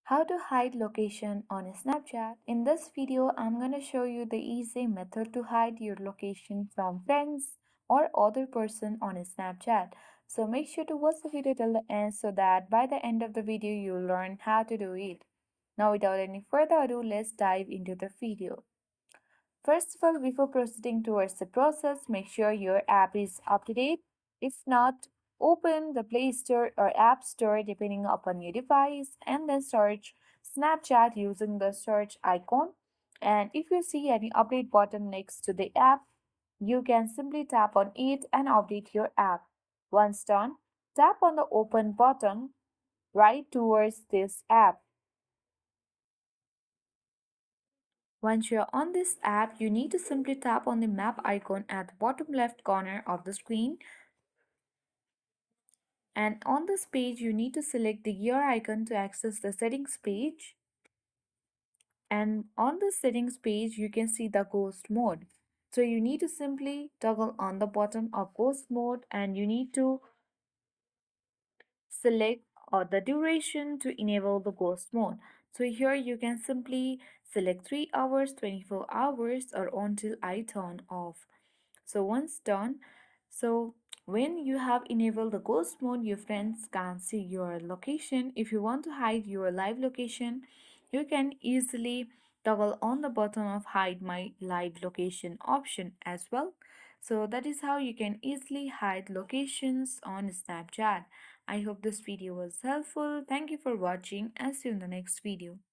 How to hide location on Snapchat. In this video, I'm going to show you the easy method to hide your location from friends or other person on Snapchat. So make sure to watch the video till the end so that by the end of the video, you'll learn how to do it. Now without any further ado, let's dive into the video. First of all, before proceeding towards the process, make sure your app is up to date. If not, open the Play Store or App Store depending upon your device and then search Snapchat using the search icon. And if you see any update button next to the app, you can simply tap on it and update your app. Once done, tap on the open button right towards this app. Once you're on this app, you need to simply tap on the map icon at the bottom left corner of the screen. And on this page, you need to select the gear icon to access the settings page. And on the settings page, you can see the ghost mode. So you need to simply toggle on the button of ghost mode and you need to select the duration to enable the ghost mode. So here you can simply select 3 hours, 24 hours or until I turn off. So once done, so when you have enabled the ghost mode, your friends can see your location. If you want to hide your live location, you can easily toggle on the button of hide my live location option as well. So that is how you can easily hide locations on Snapchat. I hope this video was helpful. Thank you for watching and see you in the next video.